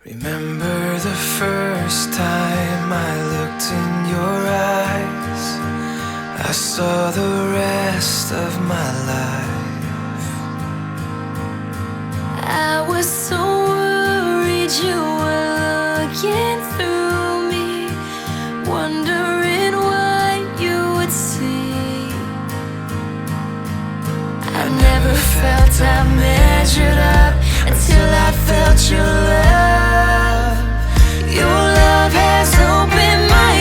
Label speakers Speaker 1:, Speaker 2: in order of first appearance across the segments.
Speaker 1: Remember the first time I looked in your eyes, I saw the rest of my life.
Speaker 2: I was so worried you were looking through me, wondering what you would see. I never felt I measured up until I felt your love. Your love has opened my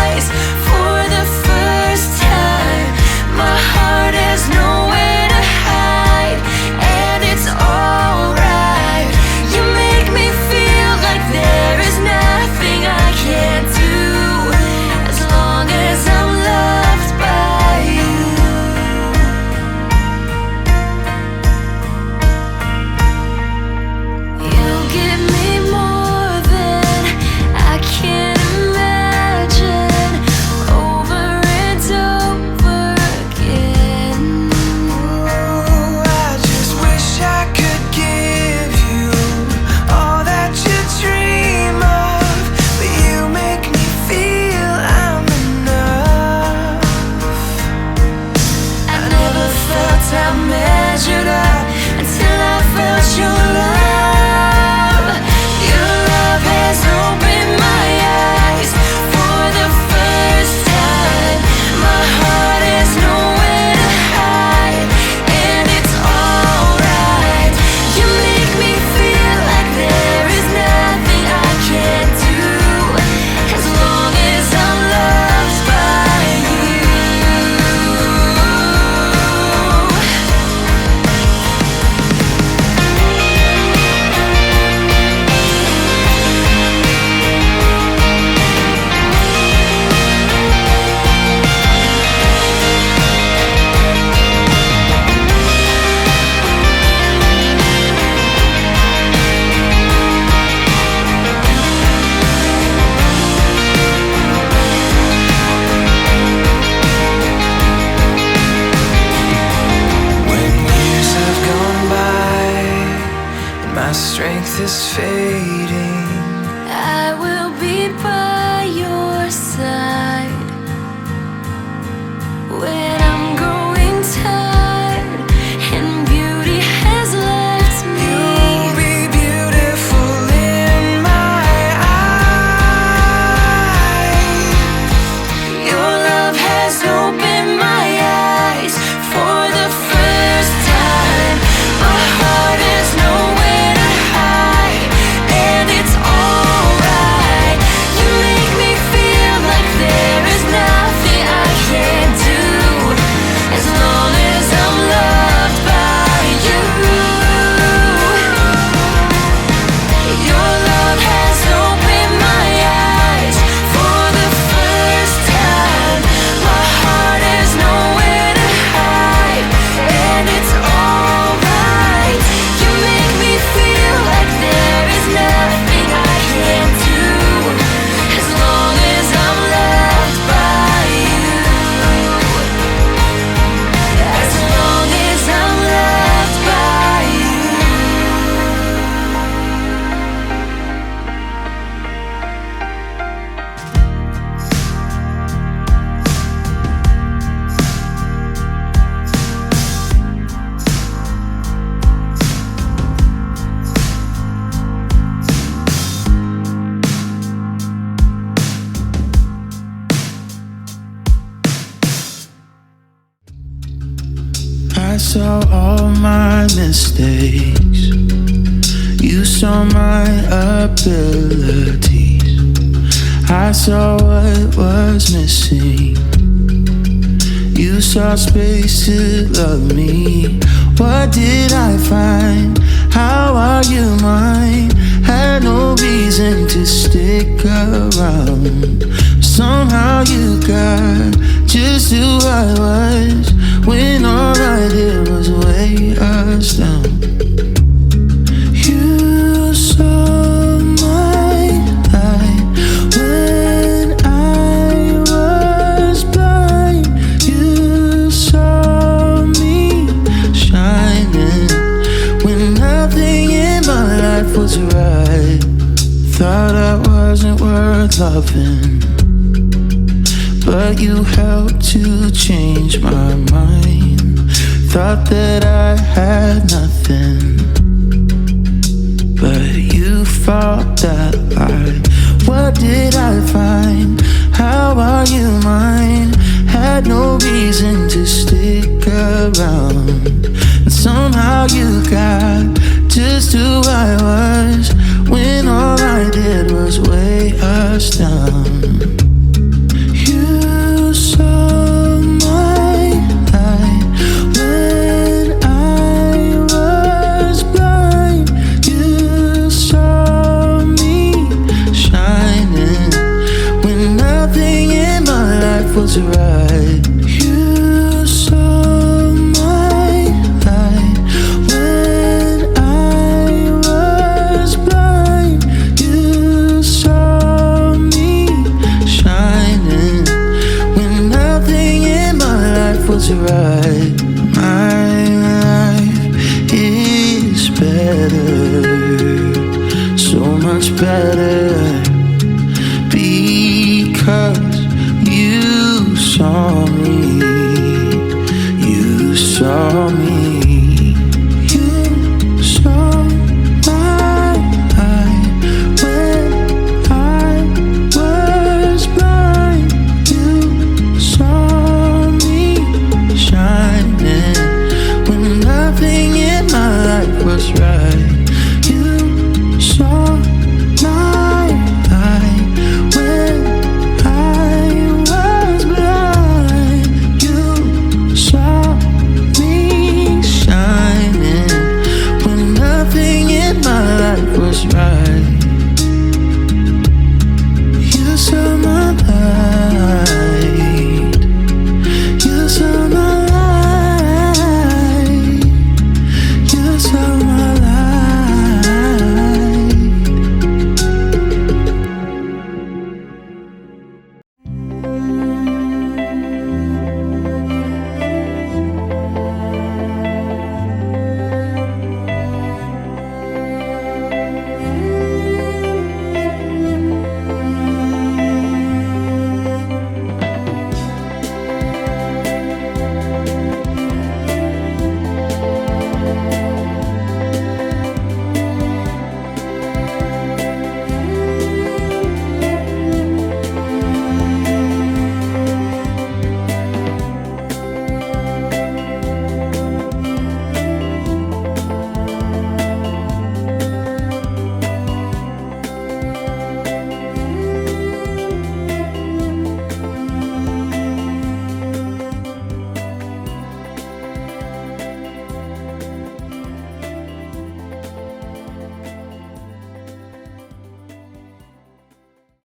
Speaker 2: eyes for the first time. My heart has nowhere to hide, and it's alright. You make me feel like there is nothing I can't do, as long as I'm loved by you. You give me more than I can imagine, over and over again.
Speaker 1: Ooh, I just wish I could give you all that you dream of, but you make me feel I'm enough.
Speaker 2: I never felt I measured up until I felt your love. Your love has opened my eyes for the first time. My heart has nowhere to hide, and it's alright. You make me feel like there is nothing I can't do, as long as I'm loved by you.
Speaker 1: When years have gone by and my strength is fading,
Speaker 2: I will be by your side when I'm growing tired and beauty has left me.
Speaker 1: you'll be beautiful in my eyes.
Speaker 2: Your love has opened my eyes for the first time. My heart has nowhere to hide, and it's alright. You make me feel like there is nothing I can't do, as long as I'm loved by you. Your love has opened my eyes for the first time. My heart has nowhere to hide, and it's alright. You make me feel like there is nothing I can't do, as long as I'm loved by you. As long as I'm loved by you.
Speaker 1: I saw all my mistakes, you saw my abilities. I saw what was missing, you saw space to love me. What did I find? How are you mine? Had no reason to stick around. Somehow you got just who I was, when all I did was weigh us down. You saw my light when I was blind. You saw me shining when nothing in my life was right. wasn't worth loving, but you helped to change my mind. Thought that I had nothing, but you fought that lie. What did I find? How are you mine? Had no reason to stick around, and somehow you got just who I was, when all I did was weigh us down. You saw my light when I was blind. You saw me shining when nothing in my life was right. You saw my light when I was blind. You saw me shining when nothing in my life was right. My life is better, so much better, because